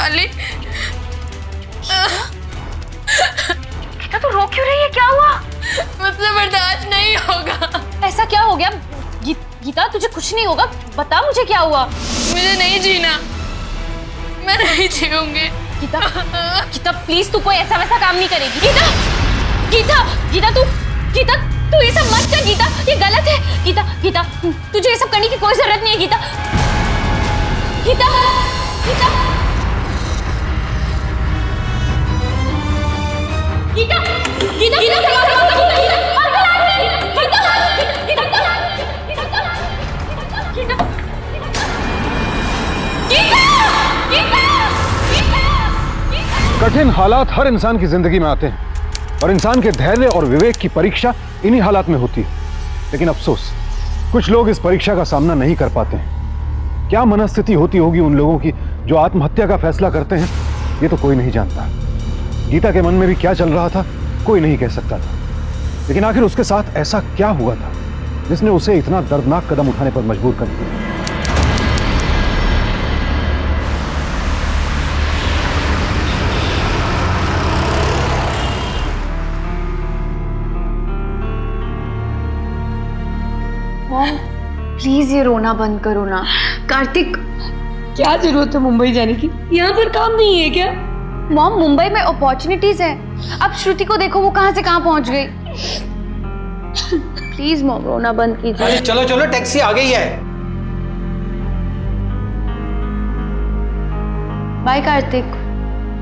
मिताली। गीता तू रो क्यों रही है, क्या हुआ? मुझसे बर्दाश्त नहीं होगा। ऐसा क्या हो गया? गीता तुझे कुछ नहीं होगा, बता मुझे क्या हुआ। मुझे नहीं जीना, मैं नहीं जीऊंगी। गीता गीता प्लीज तू कोई ऐसा वैसा काम नहीं करेगी। गीता गीता गीता तू ये सब मत कर। गीता ये गलत है। गीता गीता तुझे ये सब करने की कोई जरूरत नहीं है। गीता गीता गीता गीता गीता कठिन हालात हर इंसान की जिंदगी में आते हैं और इंसान के धैर्य और विवेक की परीक्षा इन्हीं हालात में होती है। लेकिन अफसोस, कुछ लोग इस परीक्षा का सामना नहीं कर पाते हैं। क्या मनस्थिति होती होगी उन लोगों की जो आत्महत्या का फैसला करते हैं, ये तो कोई नहीं जानता। गीता के मन में भी क्या चल रहा था कोई नहीं कह सकता था। लेकिन आखिर उसके साथ ऐसा क्या हुआ था जिसने उसे इतना दर्दनाक कदम उठाने पर मजबूर कर दिया? मॉम प्लीज ये रोना बंद करो ना। कार्तिक क्या जरूरत है मुंबई जाने की? यहाँ पर काम नहीं है क्या? मॉम मुंबई में अपॉर्चुनिटीज है। अब श्रुति को देखो, वो कहाँ से कहाँ पहुंच गई। प्लीज मॉम रोना बंद कीजिए। अरे चलो चलो, टैक्सी आ गई है। बाय कार्तिक।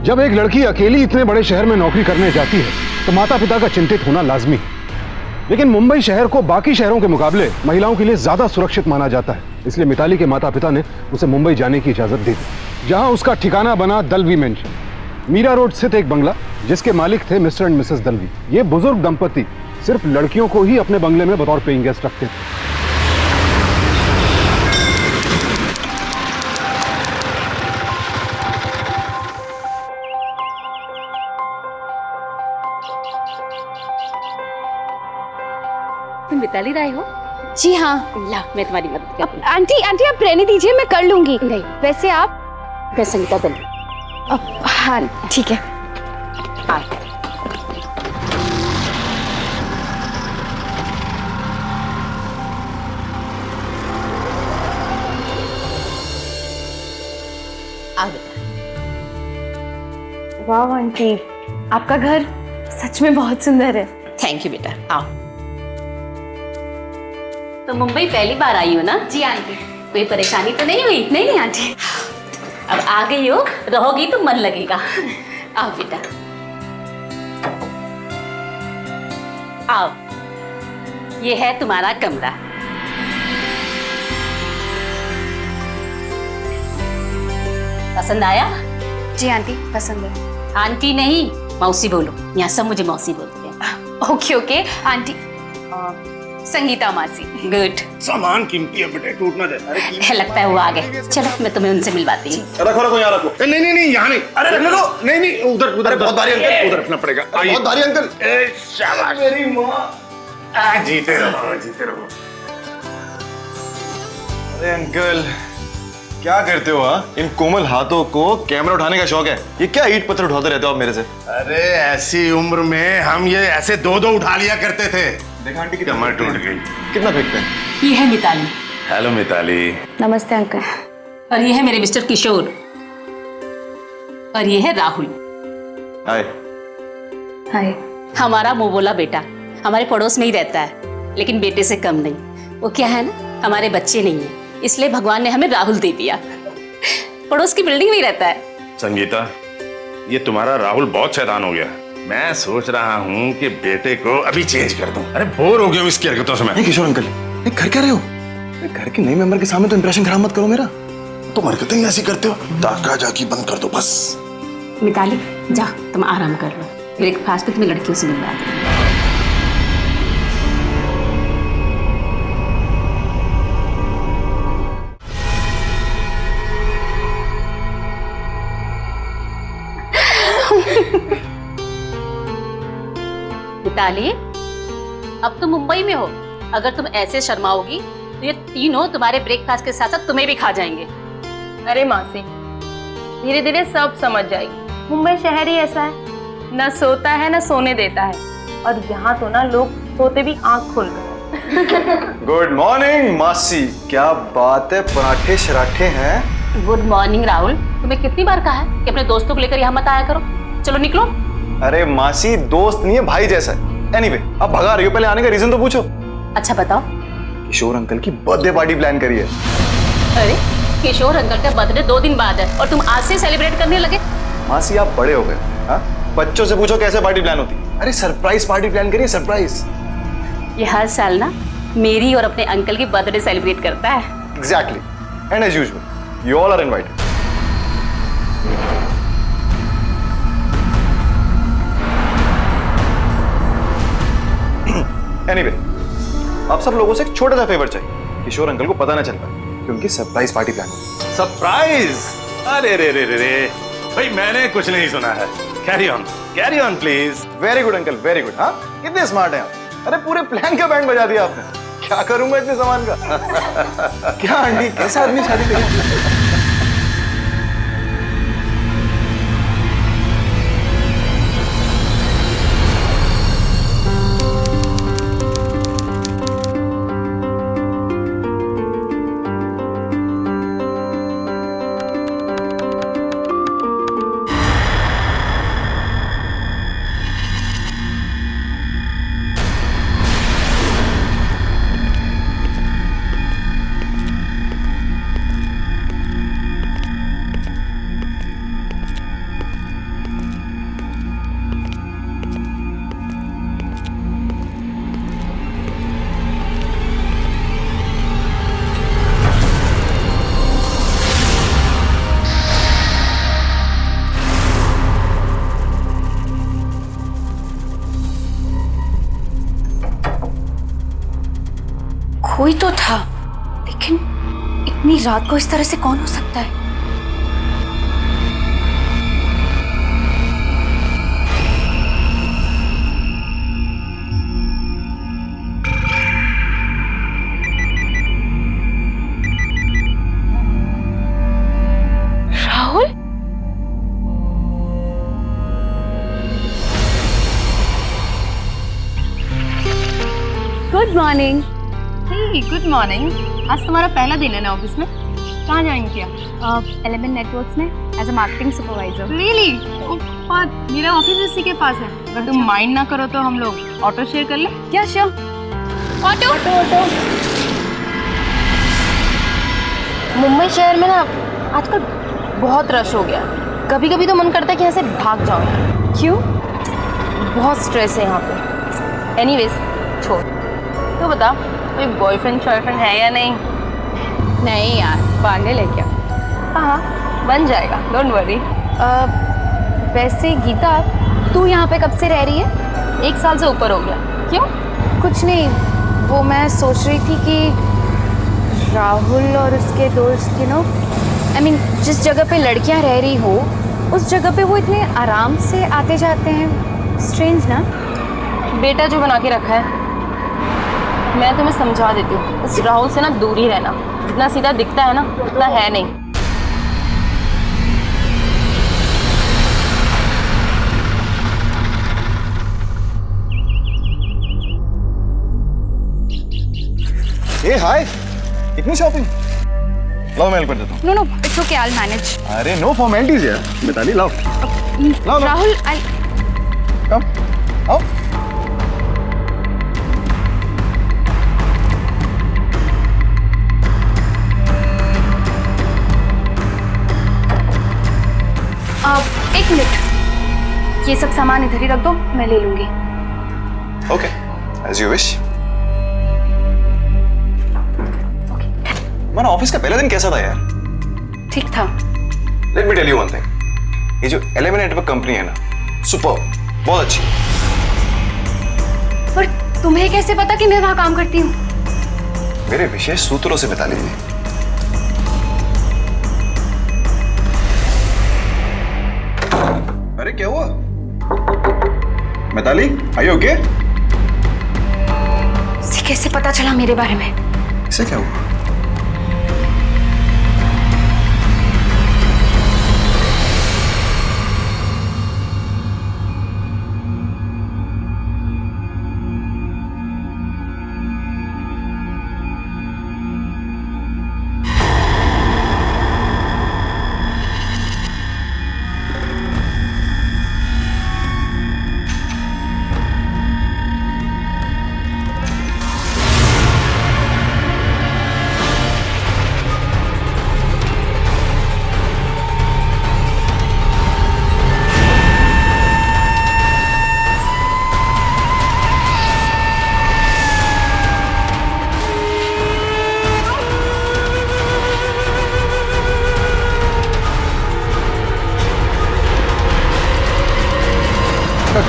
जब एक लड़की अकेली इतने बड़े शहर में नौकरी करने जाती है तो माता पिता का चिंतित होना लाजमी है। लेकिन मुंबई शहर को बाकी शहरों के मुकाबले महिलाओं के लिए ज्यादा सुरक्षित माना जाता है। इसलिए मिताली के माता पिता ने उसे मुंबई जाने की इजाजत दे दी, जहां उसका ठिकाना बना दलवी मेंशन, मीरा रोड स्थित एक बंगला जिसके मालिक थे मिस्टर एंड मिसेस दलवी। ये बुजुर्ग दंपति सिर्फ लड़कियों को ही अपने बंगले में बतौर पेइंग गेस्ट रखते थे। मिताली राय हो? जी हाँ। ला मैं तुम्हारी मदद करती हूँ। आंटी आंटी आप रहने दीजिए, मैं कर लूंगी। नहीं, वैसे आप? मैं संगीता दलवी। हाँ ठीक है। हाँ। आ बेटा। वाह आंटी, आपका घर सच में बहुत सुंदर है। थैंक यू बेटा, आओ। तो मुंबई पहली बार आई हो ना? जी आंटी। कोई परेशानी तो नहीं हुई? नहीं आंटी। अब आ गई हो, रहोगी तो मन लगेगा। आओ बेटा, आओ। ये है तुम्हारा कमरा। पसंद आया? जी आंटी पसंद है। आंटी नहीं, मौसी बोलो। यहाँ सब मुझे मौसी बोलते हैं। Okay okay aunty. संगीता मासी। गुड। सामान कीमती है बेटे, टूट ना जाए। लगता है वो आ गए। चलो मैं तुम्हें उनसे मिलवाती हूँ। रखो रखो यहाँ रखो। नहीं नहीं नहीं यहाँ नहीं। अरे रखने दो। नहीं नहीं उधर उधर। बहुत भारी अंकल, उधर रखना पड़ेगा। बहुत भारी अंकल। शाबाश मेरी माँ। जीते रहो जीते रहो। अरे अंकल क्या करते हो? हाँ, इन कोमल हाथों को कैमरा उठाने का शौक है? ये क्या ईंट पत्थर उठाते रहते हो आप मेरे से? अरे ऐसी उम्र में हम ये ऐसे दो दो उठा लिया करते थे। देखा आंटी कमर टूट गई। कितना फेंकते हैं? ये है मिताली। हेलो मिताली। नमस्ते अंकल। और ये है मेरे मिस्टर किशोर। और ये है राहुल। हाय। हाय। हमारा मोबोला बेटा हमारे पड़ोस में ही रहता है, लेकिन बेटे से कम नहीं। वो क्या है ना, हमारे बच्चे नहीं है, इसलिए भगवान ने हमें राहुल दे दिया। पड़ोस की बिल्डिंग में ही रहता है। संगीता, ये तुम्हारा राहुल बहुत शैतान हो गया। मैं सोच रहा हूँ कि बेटे को अभी चेंज कर दूं। अरे बोर हो गया हूँ इसकी हरकतों से मैं। नहीं किशोर अंकल, ये घर क्या रहे हो? घर के नए मेंबर के सामने तो इंप्रेशन खराब मत करो मेरा। तुम हरकतें ही ऐसी करते हो। ताका जाकी बंद कर दो बस। मिताली जा, तुम आराम कर लो। ब्रेकफास्ट पे तुम्हें लड़कियों से मिलवा दूंगी। मिताली, अब तुम मुंबई में हो। अगर तुम ऐसे शर्माओगी तो ये तीनों तुम्हारे ब्रेकफास्ट के साथ साथ तुम्हें भी खा जाएंगे। अरे मासी, धीरे धीरे सब समझ जाएगी। मुंबई शहर ही ऐसा है, न सोता है न सोने देता है, और यहाँ तो ना लोग सोते भी आंख खोल कर। गुड मॉर्निंग मासी, क्या बात है, पराठे शराठे हैं। गुड मॉर्निंग राहुल, तुम्हें कितनी बार कहा है कि अपने दोस्तों को लेकर यहाँ मत आया करो। चलो निकलो। अरे मासी, दोस्त नहीं है, भाई जैसा है। एनीवे, अब भगा रही हो, पहले आने का रीजन तो पूछो। अच्छा बताओ। किशोर अंकल की बर्थडे पार्टी प्लान करी है। अरे किशोर अंकल का बर्थडे 2 दिन बाद है और तुम आज से सेलिब्रेट करने लगे। मासी आप बड़े हो गए, हाँ? बच्चों से पूछो कैसे पार्टी प्लान होती है। अरे सरप्राइज पार्टी प्लान करिए, सरप्राइज। ये हर साल ना मेरी और अपने अंकल की बर्थडे सेलिब्रेट करता है। Exactly, and as usual you all are invited. Anyway, आप सब लोगों से एक छोटा सा फेवर चाहिए। किशोर अंकल को पता ना चल पाए कि उनकी सरप्राइज पार्टी प्लान है। सरप्राइज? अरे रे रे रे रे, भाई मैंने कुछ नहीं सुना है। Carry on please. Very good uncle, very good. हाँ, कितने स्मार्ट हैं आप। अरे पूरे प्लान का बैंड बजा दिया आपने। क्या करूंगा इतने सामान का। क्या आंटी, कैसा आदमी शादी करेगा। कोई तो था, लेकिन इतनी रात को इस तरह से कौन हो सकता है? Rahul? Good morning. Good morning. आज तुम्हारा पहला दिन है ना ऑफिस में? कहाँ ज्वाइन किया? एलिमेंट नेटवर्क्स में as a marketing supervisor. Really? मेरा ऑफिस इसी के पास है। अगर तुम माइंड ना करो तो हम लोग ऑटो शेयर कर ले। क्या श्योर? Auto auto. मुंबई शहर में ना आजकल बहुत रश हो गया। कभी कभी तो मन करता है कि यहाँ से भाग जाओ। क्यों? बहुत स्ट्रेस है यहाँ पे। एनीवेज छोड़, तो बता कोई बॉयफ्रेंड शॉयफ्रेंड है या नहीं? नहीं यार, बांधे लेके। हाँ बन जाएगा, डोंट वरी। वैसे गीता, तू यहाँ पे कब से रह रही है? 1 साल से ऊपर हो गया। क्यों? कुछ नहीं, वो मैं सोच रही थी कि राहुल और उसके दोस्त आई मीन जिस जगह पे लड़कियाँ रह रही हो उस जगह पे वो इतने आराम से आते जाते हैं। स्ट्रेंज ना? बेटा जो बना के रखा है। मैं तुम्हें समझा देती हूँ, इस राहुल से ना दूर ही रहना। जितना सीधा दिखता है ना उतना है नहीं। ए हाय, इतनी शॉपिंग? लाओ मैं हेल्प कर देता हूँ। No no, it's okay, I will manage. अरे नो फॉर्मेलिटीज यार, मिताली लाओ। लाओ राहुल, आई कम आओ। एक मिनट, ये सब सामान इधर ही रख दो, मैं ले लूंगी। Okay, as you wish. मेरा ऑफिस का पहला दिन कैसा था यार? ठीक था। Let me tell you one thing, ये जो एलिमेंट नेटवर्क कंपनी है ना, सुपर, बहुत अच्छी। पर तुम्हें कैसे पता कि मैं वहां काम करती हूँ? मेरे विशेष सूत्रों से बता लीजिए। अरे क्या हुआ मिताली, आर यू ओके? उसे कैसे पता चला मेरे बारे में? इसे क्या हुआ?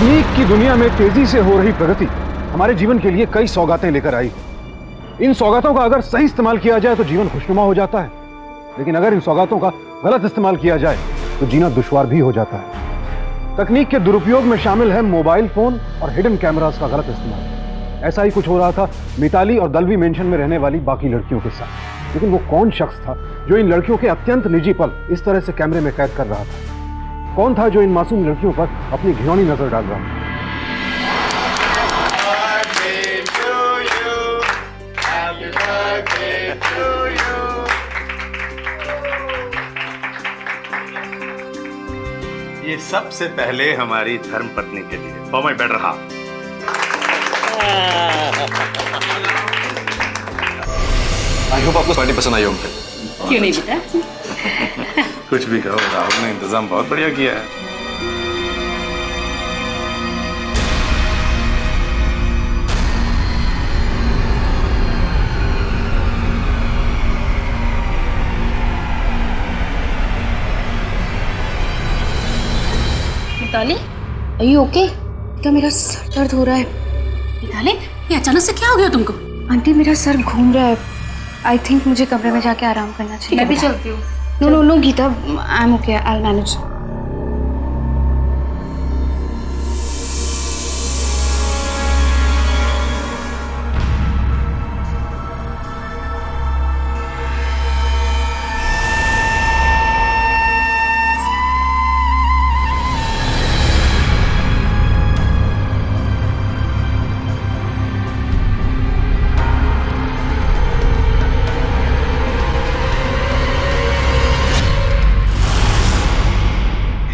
तकनीक की दुनिया में तेजी से हो रही प्रगति हमारे जीवन के लिए कई सौगातें लेकर आई। इन सौगातों का अगर सही इस्तेमाल किया जाए तो जीवन खुशनुमा हो जाता है, लेकिन अगर इन सौगातों का गलत इस्तेमाल किया जाए तो जीना दुश्वार भी हो जाता है। तकनीक के दुरुपयोग में शामिल है मोबाइल फोन और हिडन कैमरास का गलत इस्तेमाल। ऐसा ही कुछ हो रहा था मिताली और दलवी मेंशन में रहने वाली बाकी लड़कियों के साथ। लेकिन वो कौन शख्स था जो इन लड़कियों के अत्यंत निजी पल इस तरह से कैमरे में कैद कर रहा था? कौन था जो इन मासूम लड़कियों पर अपनी घिनौनी नजर डाल रहा था? ये सबसे पहले हमारी धर्म पत्नी के लिए, for my better half. I hope आपको पार्टी पसंद आई हो अंकल। क्यों नहीं बेटा? कुछ भी कहो, राहुल ने इंतजाम बहुत बढ़िया किया है। Mitali, are you okay? तो मेरा सर दर्द हो रहा है। मिताली, ये अचानक से क्या हो गया तुमको? आंटी मेरा सर घूम रहा है। आई थिंक मुझे कमरे में जाके आराम करना चाहिए। मैं भी चलती हूँ। No no no Gita, I am okay, I will manage.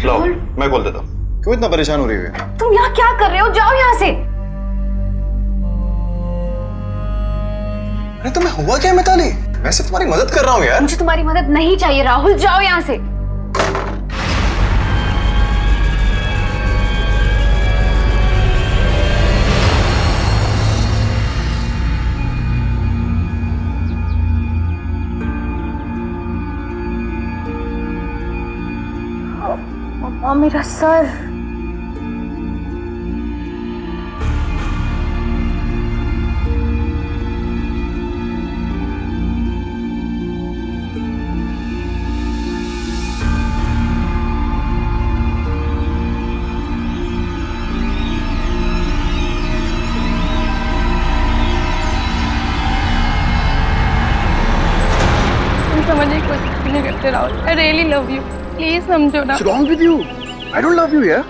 लो, मैं खोल देता हूँ। क्यों इतना परेशान हो रही है? तुम यहाँ क्या कर रहे हो? जाओ यहाँ से। अरे तुम्हें हुआ क्या मिताली? वैसे तुम्हारी मदद कर रहा हूँ यार। मुझे तुम्हारी मदद नहीं चाहिए राहुल, जाओ यहाँ से। मेरा सर। समझने की कोशिश नहीं करते Rahul. I really love you. Please समझो ना। What's wrong with you? I don't love you, yeah?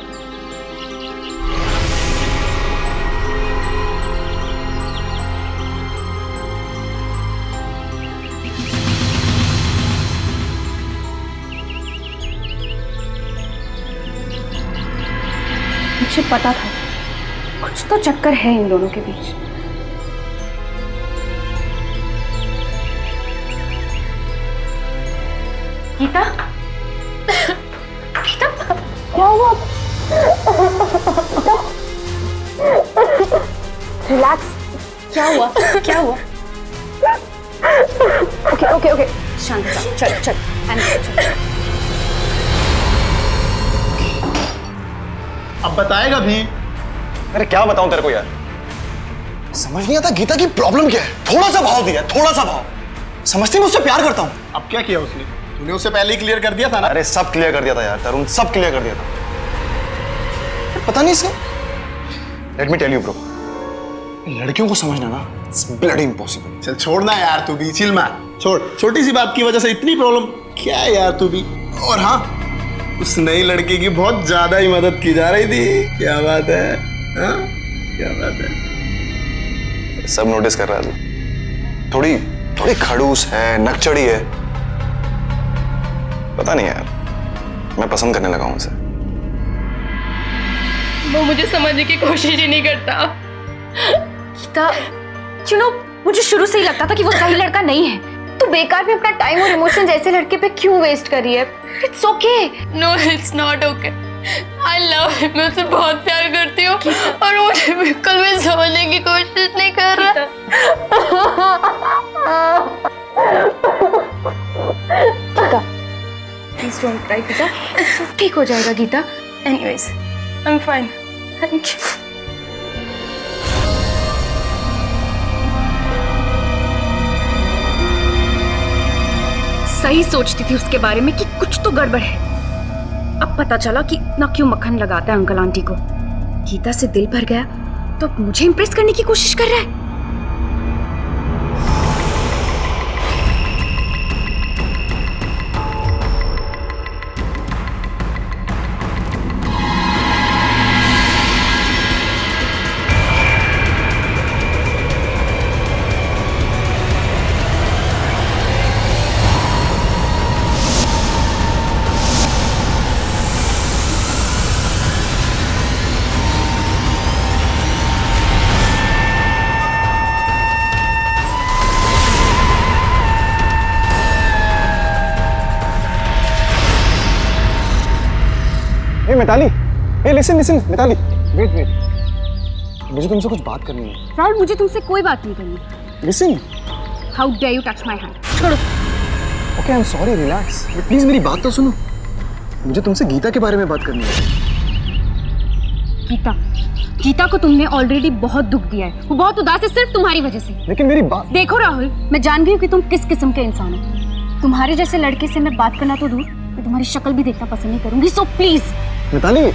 मुझे पता था कुछ तो चक्कर है इन दोनों के बीच। गीता, गीता, क्या हुआ? रिलैक्स। क्या हुआ? क्या हुआ? ओके ओके ओके, शांत हो, चल चल, चल। अब बताएगा भी। अरे क्या बताऊं तेरे को यार, समझ नहीं आता गीता की प्रॉब्लम क्या है। थोड़ा सा भाव दिया, थोड़ा सा भाव। समझती मैं उससे प्यार करता हूँ। अब क्या किया उसने? तूने उससे पहले ही क्लियर कर दिया था ना। अरे सब क्लियर कर दिया था यार तरुण, सब क्लियर कर दिया था। पता नहीं इसे, let me tell you bro, लड़कियों को समझना ना इट्स ब्लडी इम्पॉसिबल। चल छोड़ना यार, तू भी चिल मार, छोड़। छोटी सी बात की वजह से इतनी प्रॉब्लम क्या है यार तू भी। और हाँ, उस नई लड़की की बहुत ज्यादा ही मदद की जा रही थी। क्या बात है? हाँ क्या बात है? सब नोटिस कर रहा है। थोड़ी थोड़ी खड़ूस है, नकचड़ी है। पता नहीं यार, मैं पसंद करने लगा हूं उसे। वो मुझे समझने की कोशिश ही नहीं करता। गीता, you know, मुझे शुरू से ही लगता था कि वो सही लड़का नहीं है। तू बेकार में अपना टाइम और इमोशन ऐसे लड़के पे क्यों वेस्ट कर रही है? It's okay. No it's not okay. I love him, मैं उससे बहुत प्यार करती हूँ और वो मुझे बिल्कुल भी समझने की कोशिश नहीं कर रहा। Geeta, please don't cry Geeta, सब ठीक हो जाएगा Geeta. Anyways, I am fine. Thank you. सही सोचती थी उसके बारे में कि कुछ तो गड़बड़ है। अब पता चला कि इतना क्यों मक्खन लगाता है अंकल आंटी को। गीता से दिल भर गया तो अब मुझे इंप्रेस करने की कोशिश कर रहा है। ए मिताली, ए listen listen Mitali, wait wait, मुझे तुमसे कुछ बात करनी है। राहुल, मुझे तुमसे कोई बात नहीं करनी। Listen. How dare you touch my hand. छोड़ो। Okay, I am sorry, relax. Please मेरी बात तो सुनो। मुझे तुमसे गीता के बारे में बात करनी है। गीता, गीता को तुमने ऑलरेडी बहुत दुख दिया है। वो बहुत उदास है सिर्फ तुम्हारी वजह से। लेकिन मेरी बात। देखो राहुल, मैं जान गई हूँ कि तुम किस किस्म के इंसान हो। तुम्हारे जैसे लड़के से मैं बात करना तो दूर, मैं तुम्हारी शक्ल भी देखना पसंद नहीं करूंगी। So please. मिताली,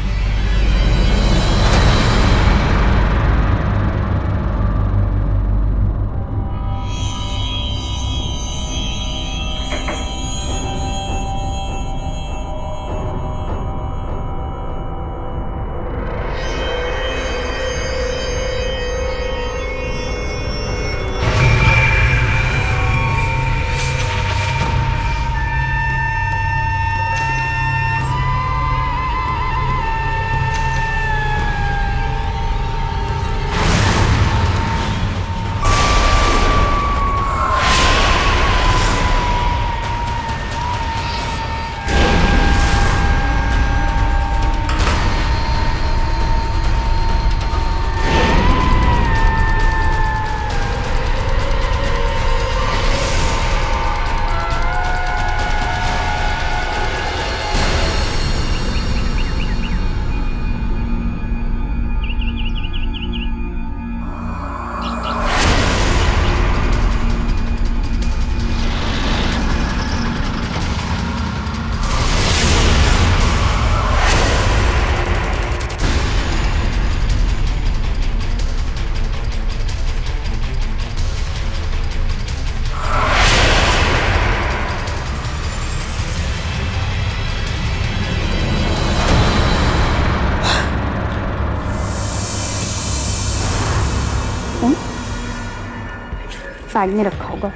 बैग में रखा होगा।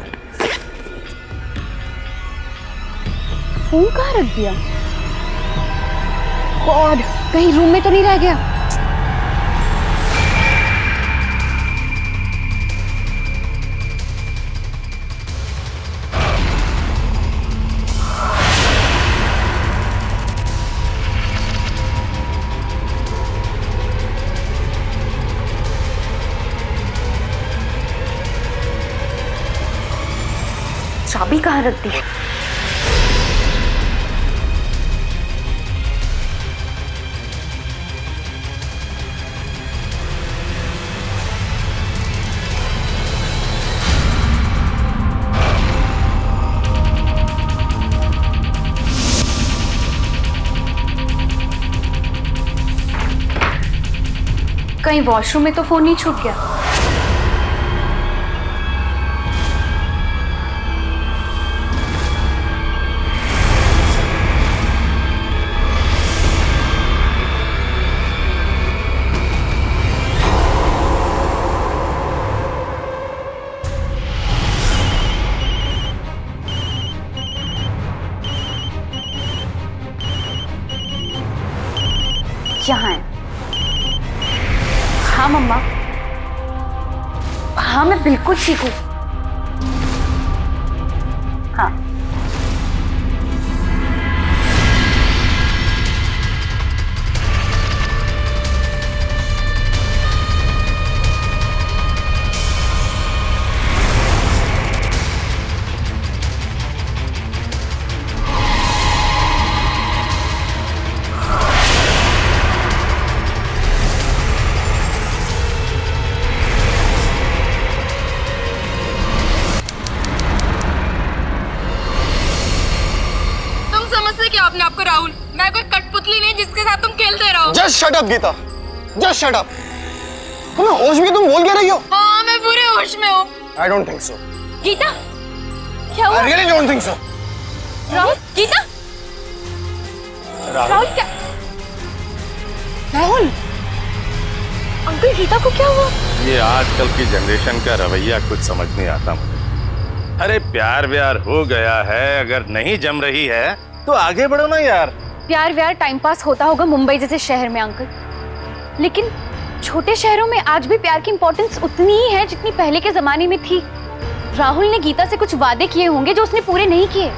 फोन कहाँ रख दिया? गॉड, कहीं रूम में तो नहीं रह गया? चाबी कहाँ रख दी? कहीं वॉशरूम में तो फोन नहीं छूट गया? यहाँ है। हाँ मम्मा, हाँ मैं बिल्कुल ठीक हूँ। हाँ समझा क्या आपने आपको राहुल? मैं कोई कठपुतली नहीं जिसके साथ तुम खेलते रहो। Just shut up Geeta, just shut up. तुम्हें होश में तुम बोल क्या रही हो? हाँ मैं पूरे होश में हूँ। I don't think so. Geeta क्या हुआ? I really don't think so. Rahul Geeta Rahul क्या? राहुल अंकल गीता को क्या हुआ? ये आजकल की जनरेशन का रवैया कुछ समझ नहीं आता मुझे। अरे प्यार व्यार हो गया है, अगर नहीं जम रही है तो आगे बढ़ो ना यार। प्यार व्यार टाइम पास होता होगा मुंबई जैसे शहर में अंकल, लेकिन छोटे शहरों में आज भी प्यार की इंपॉर्टेंस उतनी ही है जितनी पहले के जमाने में थी। राहुल ने गीता से कुछ वादे किए होंगे जो उसने पूरे नहीं किए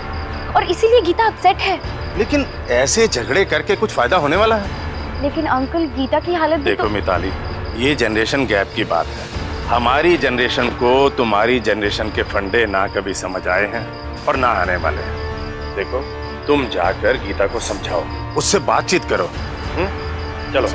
और इसीलिए गीता अपसेट है। लेकिन ऐसे झगड़े करके कुछ फायदा होने वाला है? लेकिन अंकल गीता की हालत भी देखो मिताली, ये जनरेशन गैप की बात है। हमारी जनरेशन को तुम्हारी जनरेशन के फंडे ना कभी समझ आए हैं और ना आने वाले हैं। देखो तुम जाकर गीता को समझाओ, उससे बातचीत करो। चलो।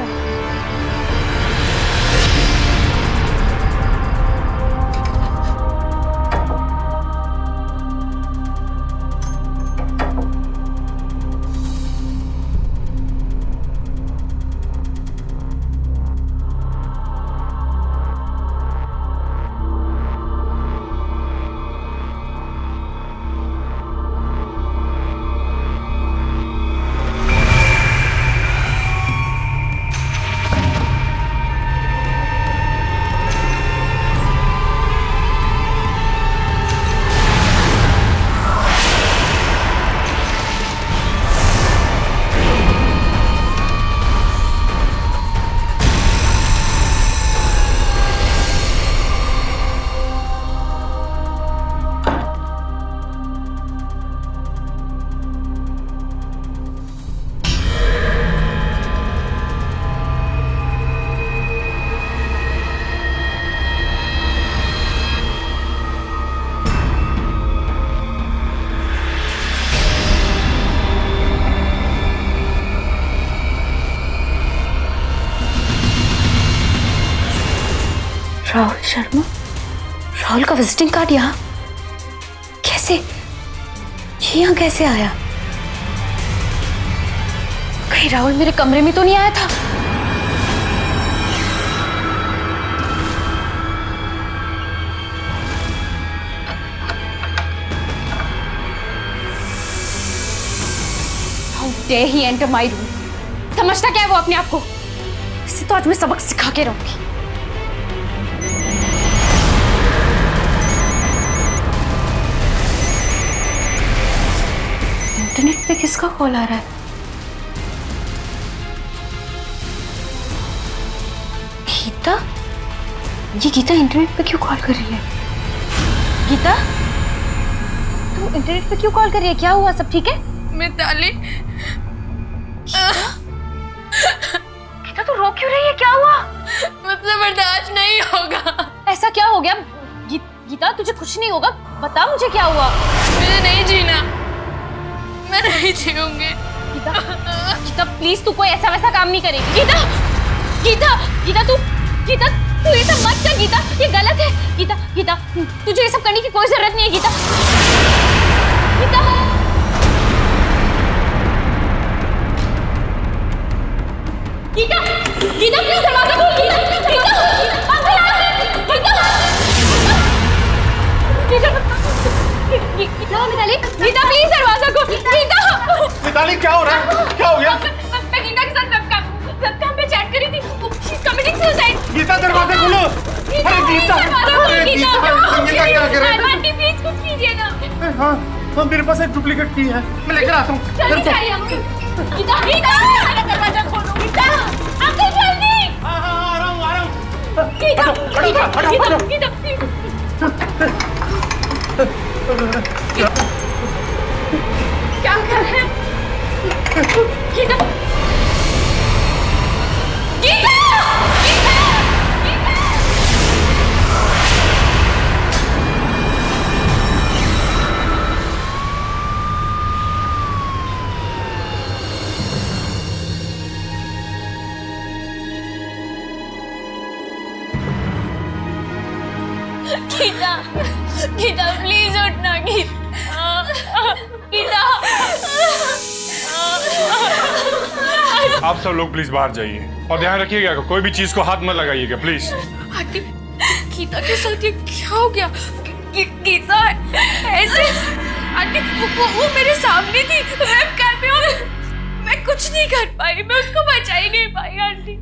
राहुल शर्मा, राहुल का विजिटिंग कार्ड यहाँ कैसे, ये यहाँ कैसे आया? कहीं राहुल मेरे कमरे में तो नहीं आया था? How dare he enter my room? समझता क्या है वो अपने आप को? इसे तो आज मैं सबक सिखा के रहूंगी। इंटरनेट पे किसका कॉल आ रहा है? गीता? ये गीता इंटरनेट पे क्यों कॉल कर रही है? गीता? तू इंटरनेट पे क्यों कॉल कर रही है? क्या हुआ? सब ठीक है? मिताली गीता तू रो क्यों रही है? क्या हुआ? मुझसे बर्दाश्त नहीं होगा। ऐसा क्या हो गया? गीता तुझे कुछ नहीं होगा, बता मुझे क्या हुआ? मुझे नहीं जीना, मैं नहीं जीऊंगी। गीता, गीता प्लीज तू कोई ऐसा वैसा काम नहीं करेगी। गीता, गीता, गीता तू ये सब मत कर गीता, ये गलत है। गीता, गीता तुझे ये सब करने की कोई जरूरत नहीं है। गीता, गीता, गीता, गीता प्लीज दरवाजा खोल। गीता, गीता, अंकल आ रहे हैं। गीता, गीता, मिताली, गीता प्लीज दरवाजा खोल। गीता, मिताली क्या हो रहा है? क्या हो गया? मैं गीता के साथ वेबकैम पे चैट करी थी। She is committing suicide. Geeta दरवाजा खोलो। अरे गीता, अरे गीता, गीता क्या कर रही है? आंटी प्लीज कुछ कीजिए ना। हाँ, मेरे पास एक डुप्लीकेट की है, मैं लेकर आता हूँ। जल्दी चाहिए अंकल। गीता, गीता दरवाजा खोलो। गीता, अंकल जल्दी। हाँ, आ रहा हूँ। गीता, हटो, गीता, गीता प्लीज। क्या कर रहे हैं? गीता, गीता, गीता, गीता। गीता, गीता प्लीज उठना। गीता, गीता, सब लोग प्लीज बाहर जाइए और ध्यान रखिएगा कोई भी चीज को हाथ मत लगाइएगा प्लीज। आंटी गीता के साथ ये क्या हो गया? गीता ऐसे आंटी वो मेरे सामने थी वेबकैम पे और मैं कुछ नहीं कर पाई, मैं उसको बचा ही नहीं पाई आंटी।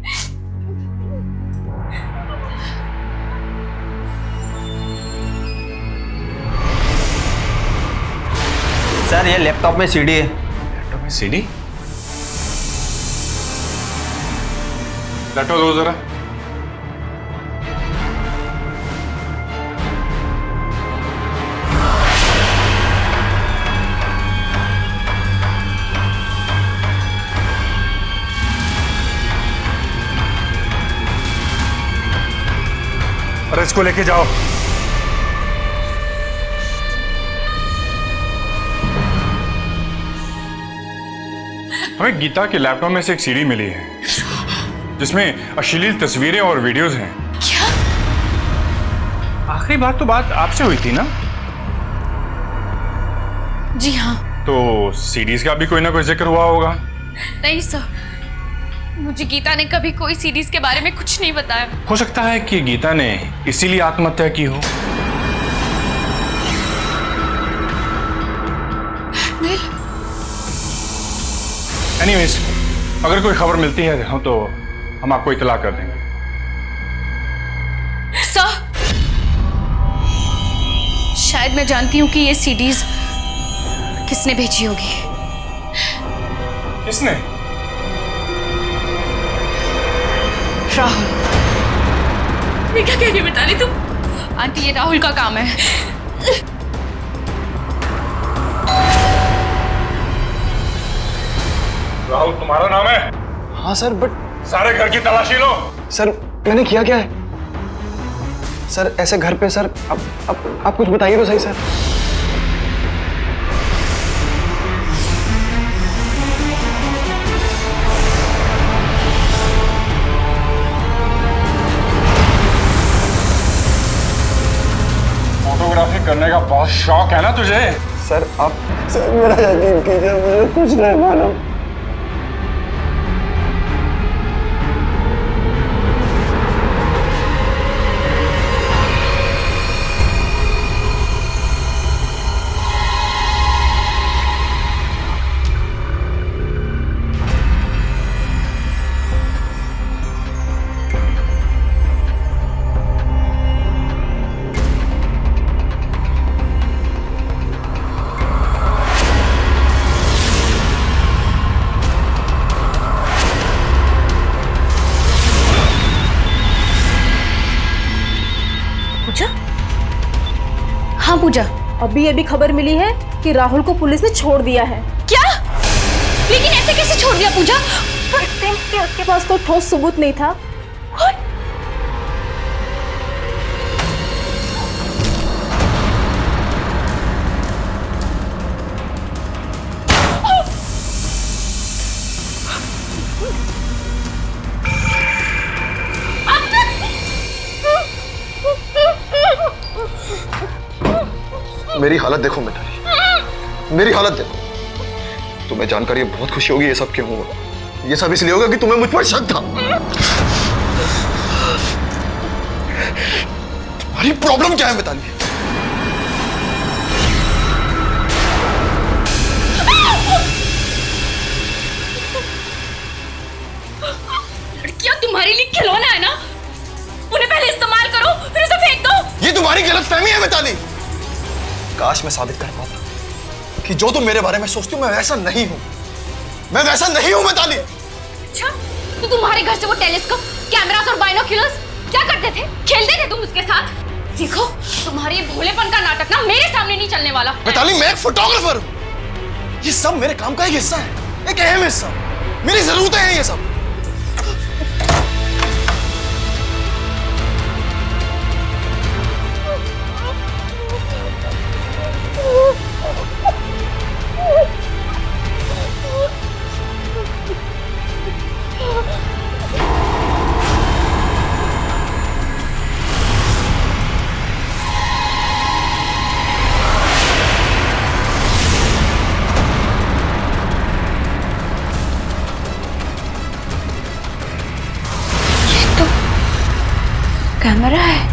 सर ये लैपटॉप में सीडी है। लैपटॉप में सीडी? लैपटॉप दो जरा। अरे इसको लेके जाओ। हमें गीता के लैपटॉप में से एक सीडी मिली है जिसमें अश्लील तस्वीरें और वीडियोस हैं। क्या? आखिरी बात आपसे हुई थी ना? जी हाँ। तो सीडीज का भी कोई ना कोई जिक्र हुआ होगा। नहीं सर, मुझे गीता ने कभी कोई सीरीज के बारे में कुछ नहीं बताया। हो सकता है कि गीता ने इसीलिए आत्महत्या की हो। एनीवेज, अगर कोई खबर मिलती है हम तो हम आपको इतला कर देंगे। सर, शायद मैं जानती हूँ कि ये सीडीज किसने भेजी होगी। किसने? राहुल। मैं क्या कह रही बता रही तुम? आंटी ये राहुल का काम है। राहुल तुम्हारा नाम है? हाँ सर, बट सारे घर की तलाशी लो। सर मैंने किया क्या है सर? ऐसे घर पे सर आप कुछ बताइए तो सही सर। फोटोग्राफी करने का बहुत शौक है ना तुझे? सर मेरा यकीन कीजिए, मुझे कुछ नहीं मालूम। हाँ पूजा, अभी खबर मिली है कि राहुल को पुलिस ने छोड़ दिया है। क्या? लेकिन ऐसे कैसे छोड़ दिया पूजा? उसके पास कोई ठोस सबूत नहीं था। मेरी हालत देखो मिताली, मेरी हालत देखो। तुम्हें जानकर ये बहुत खुशी होगी ये सब क्यों हुआ। ये सब इसलिए होगा कि तुम्हें मुझ पर शक था। तुम्हारी प्रॉब्लम क्या है मिताली? लड़कियां तुम्हारे लिए खिलौना है ना? उन्हें पहले इस्तेमाल करो फिर उसे फेंक दो। ये तुम्हारी गलतफहमी है मिताली। काश मैं साबित कर पाता कि जो तुम मेरे बारे में सोचती हो मैं वैसा नहीं हूं। मैं वैसा नहीं हूं मिताली। अच्छा, तो तुम्हारे घर से वो टेलीस्कोप, कैमरास और बाइनोक्यूलर्स क्या करते थे? खेलते थे तुम उसके साथ? देखो, तुम्हारे ये भोलेपन का नाटक ना मेरे सामने नहीं चलने वाला। मिताली मैं एक फोटोग्राफर हूं। ये सब मेरे काम का एक हिस्सा है, एक अहम हिस्सा। मेरी जरूरतें हैं ये सब। कैमरा है।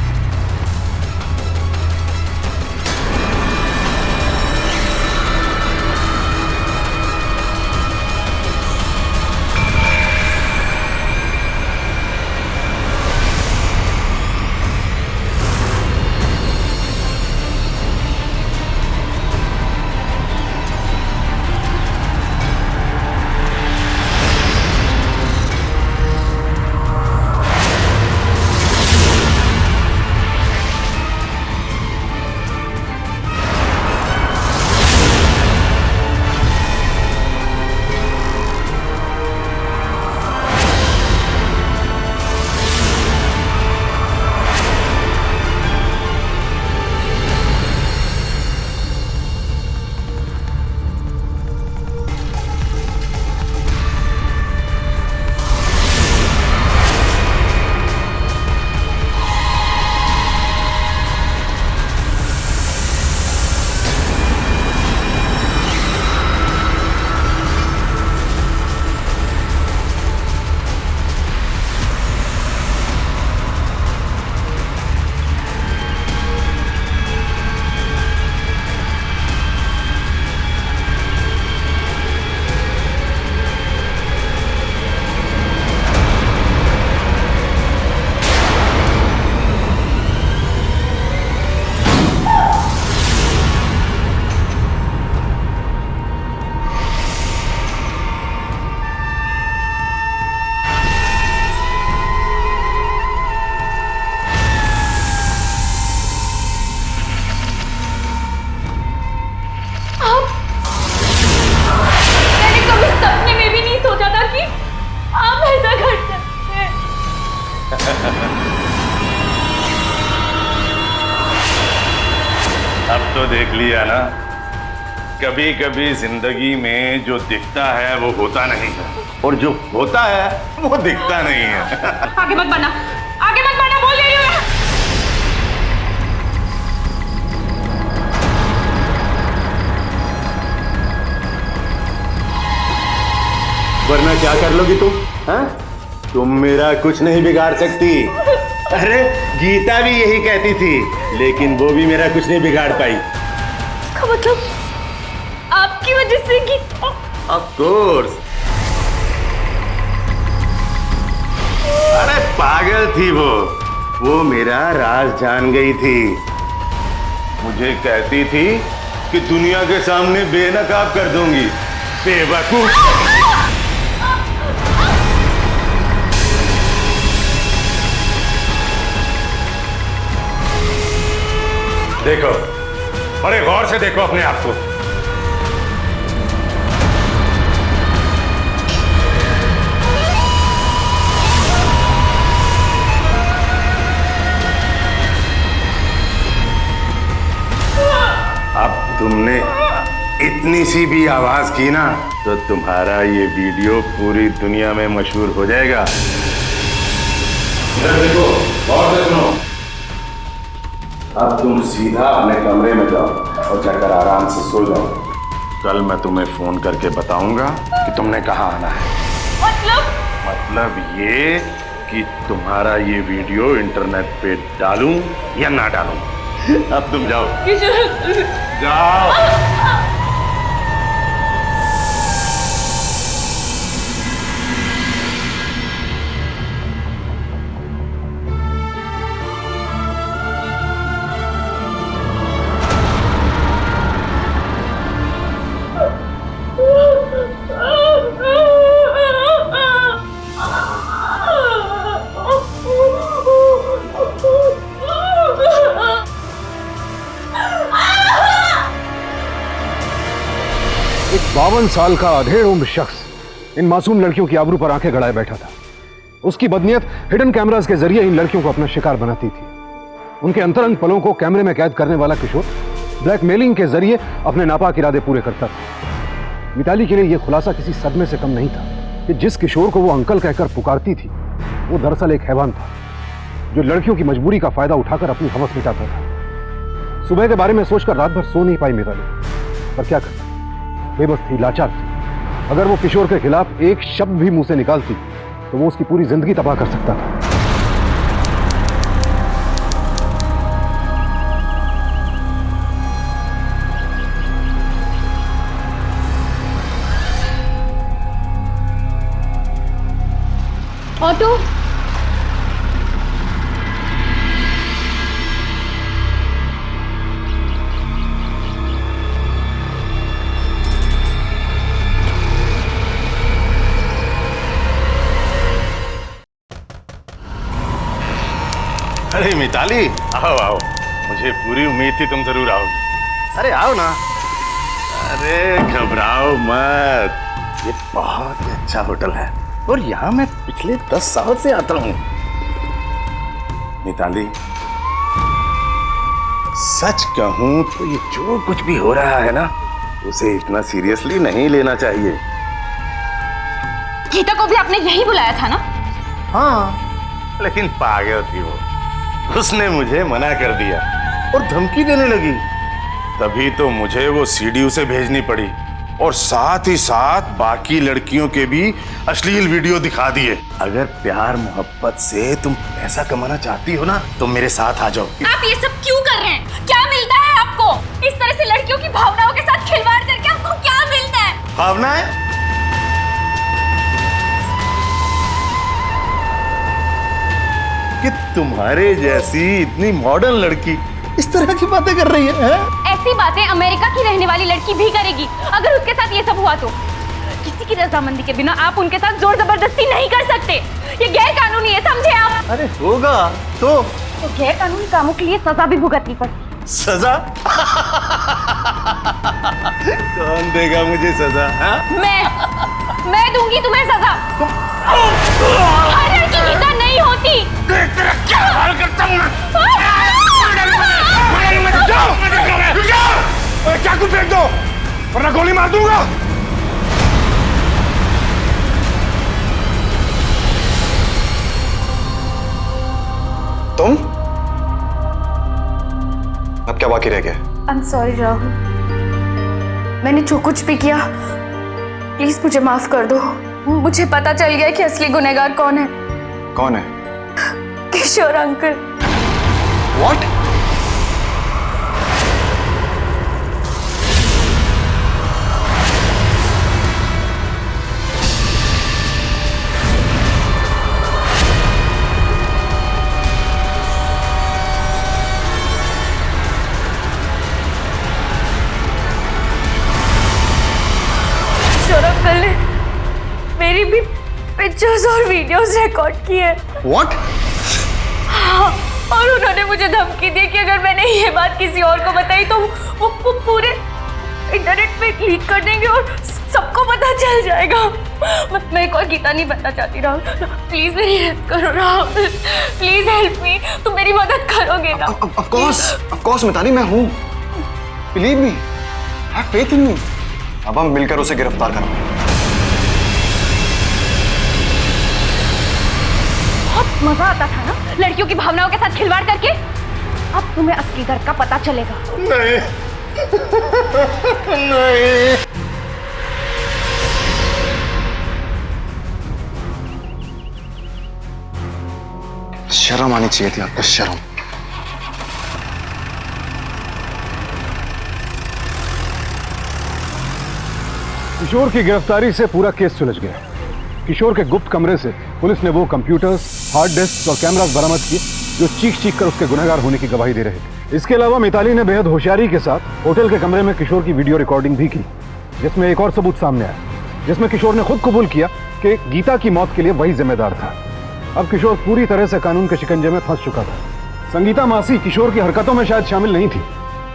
अब तो देख लिया ना, कभी कभी जिंदगी में जो दिखता है वो होता नहीं है, और जो होता है वो दिखता नहीं है। आगे मत बढ़ना, आगे मत बढ़ना, बोल रही हूँ मैं। वरना क्या कर लोगी तुम? हाँ? तुम मेरा कुछ नहीं बिगाड़ सकती। अरे गीता भी यही कहती थी, लेकिन वो भी मेरा कुछ नहीं बिगाड़ पाई। इसका मतलब आपकी वजह से गीता। Of course. अरे पागल थी वो मेरा राज जान गई थी। मुझे कहती थी कि दुनिया के सामने बेनकाब कर दूंगी। बेवकूफ। देखो, बड़े गौर से देखो अपने आप को। अब तुमने इतनी सी भी आवाज की ना, तो तुम्हारा ये वीडियो पूरी दुनिया में मशहूर हो जाएगा। इधर देखो, गौर से सुनो। अब तुम सीधा अपने कमरे में जाओ और जाकर आराम से सो जाओ। कल मैं तुम्हें फोन करके बताऊंगा कि तुमने कहाँ आना है। मतलब ये कि तुम्हारा ये वीडियो इंटरनेट पे डालूं या ना डालूं। अब तुम जाओ, जाओ। एक 52 साल का अधेड़ उम्र शख्स इन मासूम लड़कियों की आबरू पर आंखें गड़ाए बैठा था। उसकी बदनीयत हिडन कैमरास के जरिए इन लड़कियों को अपना शिकार बनाती थी। उनके अंतरंग पलों को कैमरे में कैद करने वाला किशोर ब्लैकमेलिंग के जरिए अपने नापाक इरादे पूरे करता था। मिताली के लिए यह खुलासा किसी सदमे से कम नहीं था कि जिस किशोर को वो अंकल कहकर पुकारती थी, वो दरअसल एक हैवान था जो लड़कियों की मजबूरी का फायदा उठाकर अपनी हवस मिटाता था। सुबह के बारे में सोचकर रात भर सो नहीं पाई मिताली, पर क्या करती, बेबस थी, लाचार थी। अगर वो किशोर के खिलाफ एक शब्द भी मुंह से निकालती तो वो उसकी पूरी जिंदगी तबाह कर सकता था। ऑटो। अरे मिताली, आओ आओ, मुझे पूरी उम्मीद थी तुम जरूर आओगी। अरे आओ ना। अरे घबराओ मत, ये बहुत ही अच्छा होटल है और यहाँ मैं पिछले 10 साल से आता हूँ। मिताली, सच कहूँ तो ये जो कुछ भी हो रहा है ना, उसे इतना सीरियसली नहीं लेना चाहिए। गीता को भी आपने यही बुलाया था ना? हाँ, लेकिन पागल थी वो, उसने मुझे मना कर दिया और धमकी देने लगी। तभी तो मुझे वो सीडी उसे भेजनी पड़ी और साथ ही साथ बाकी लड़कियों के भी अश्लील वीडियो दिखा दिए। अगर प्यार मोहब्बत से तुम पैसा कमाना चाहती हो ना, तो मेरे साथ आ जाओ। आप ये सब क्यों कर रहे हैं? क्या मिलता है आपको? इस तरह से लड़कियों की भावनाओं के साथ खिलवाड़ करके आपको क्या मिलता है? भावनाएं? कि तुम्हारे जैसी इतनी मॉडर्न लड़की इस तरह की बातें कर रही है? ऐसी बातें अमेरिका की रहने वाली लड़की भी करेगी अगर उसके साथ ये सब हुआ तो। किसी की रजामंदी के बिना आप उनके साथ जोर जबरदस्ती नहीं कर सकते। ये गैर कानूनी है, समझे आप? अरे होगा तो गैर कानूनी कामों के लिए सजा भी भुगतनी पड़ती। सजा? कौन देगा मुझे सजा? मैं दूंगी तुम्हें सजा। हर लड़की गीता नहीं होती। देख तेरा क्या हाल करता हूँ मैं। चाकू फेंक दो वरना गोली मार दूंगा। तुम? अब क्या बाकी रह गया? आई एम सॉरी राहुल, मैंने जो कुछ भी किया प्लीज मुझे माफ कर दो। मुझे पता चल गया कि असली गुनहगार कौन है। कौन है? किशोर अंकल। What? किशोर अंकल ने मेरी भी पिक्चर्स और वीडियोस रिकॉर्ड की है। What? हाँ, और उन्होंने मुझे धमकी दी कि अगर मैंने ये बात किसी और को बताई तो वो पूरे इंटरनेट पे लीक कर देंगे और सबको पता चल जाएगा। मैं एक और गीता नहीं बनना चाहती राहुल, प्लीज मेरी हेल्प करो राहुल, प्लीज हेल्प मी। तुम मेरी मदद करोगे ना? Of course मिताली, मैं हूँ। Believe me, have faith in me। अब हम मिलकर उसे गिरफ्तार करेंगे। बहुत मजा आता था ना लड़कियों की भावनाओं के साथ खिलवाड़ करके। अब तुम्हें असली दर्द का पता चलेगा। नहीं नहीं। शर्म आनी चाहिए थी आपको, शर्म। किशोर की गिरफ्तारी से पूरा केस सुलझ गया। किशोर के गुप्त कमरे से पुलिस ने वो कंप्यूटर्स, हार्ड डिस्क और कैमरास बरामद किए जो चीख कर उसके गुनहगार होने की गवाही दे रहे थे। इसके अलावा मिताली ने बेहद होशियारी के साथ होटल के कमरे में किशोर की वीडियो रिकॉर्डिंग भी की, जिसमें एक और सबूत सामने आया, जिसमें किशोर ने खुद कबूल किया कि गीता की मौत के लिए वही जिम्मेदार था। अब किशोर पूरी तरह से कानून के शिकंजे में फंस चुका था। संगीता मासी किशोर की हरकतों में शायद शामिल नहीं थी,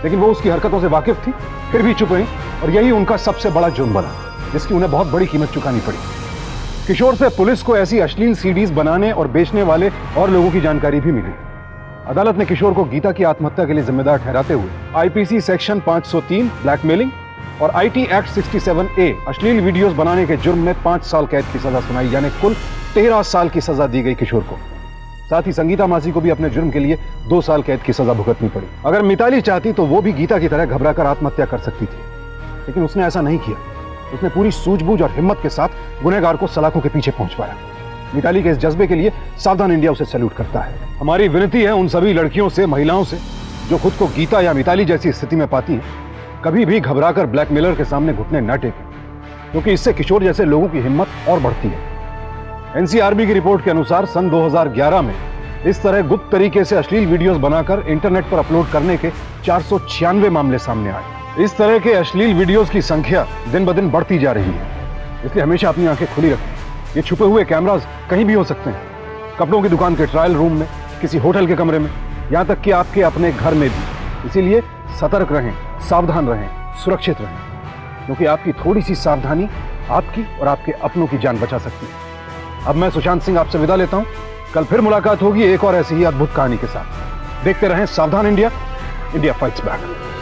लेकिन वो उसकी हरकतों से वाकिफ थी, फिर भी चुप रही, और यही उनका सबसे बड़ा जुर्म बना, जिसकी उन्हें बहुत बड़ी कीमत चुकानी पड़ी। किशोर से पुलिस को ऐसी अश्लील सीडीज बनाने और बेचने वाले और लोगों की जानकारी भी मिली। अदालत ने किशोर को गीता की आत्महत्या के लिए जिम्मेदार ठहराते हुए आईपीसी सेक्शन 503 ब्लैकमेलिंग और आईटी एक्ट 67A अश्लील वीडियोस बनाने के जुर्म में 5 साल कैद की सजा सुनाई, यानी कुल 13 साल की सजा दी गई किशोर को। साथ ही संगीता मासी को भी अपने जुर्म के लिए 2 साल कैद की सजा भुगतनी पड़ी। अगर मिताली चाहती तो वो भी गीता की तरह घबराकर आत्महत्या कर सकती थी, लेकिन उसने ऐसा नहीं किया। उसने पूरी सूझबूझ और हिम्मत के साथ गुनहगार को सलाखों के पीछे पहुंचवाया। मिताली के इस जज्बे के लिए सावधान इंडिया उसे सैल्यूट करता है। हमारी विनती है उन सभी लड़कियों से, महिलाओं से, जो खुद को गीता या मिताली जैसी स्थिति में पाती हैं, कभी भी घबराकर ब्लैकमेलर के सामने घुटने न टेकें, क्योंकि इससे किशोर जैसे लोगों की हिम्मत और बढ़ती है। एनसीआरबी की रिपोर्ट के अनुसार सन 2011 में इस तरह गुप्त तरीके से अश्लील वीडियोस बनाकर इंटरनेट पर अपलोड करने के 496 मामले सामने आए। इस तरह के अश्लील वीडियोस की संख्या दिन ब दिन बढ़ती जा रही है, इसलिए हमेशा अपनी आंखें खुली रखें। ये छुपे हुए कैमरास कहीं भी हो सकते हैं, कपड़ों की दुकान के ट्रायल रूम में, किसी होटल के कमरे में, यहाँ तक कि आपके अपने घर में भी। इसीलिए सतर्क रहें, सावधान रहें, सुरक्षित रहें, क्योंकि आपकी थोड़ी सी सावधानी आपकी और आपके अपनों की जान बचा सकती है। अब मैं सुशांत सिंह आपसे विदा लेता हूँ। कल फिर मुलाकात होगी एक और ऐसी ही अद्भुत कहानी के साथ। देखते रहें सावधान इंडिया, इंडिया फाइट्स बैक।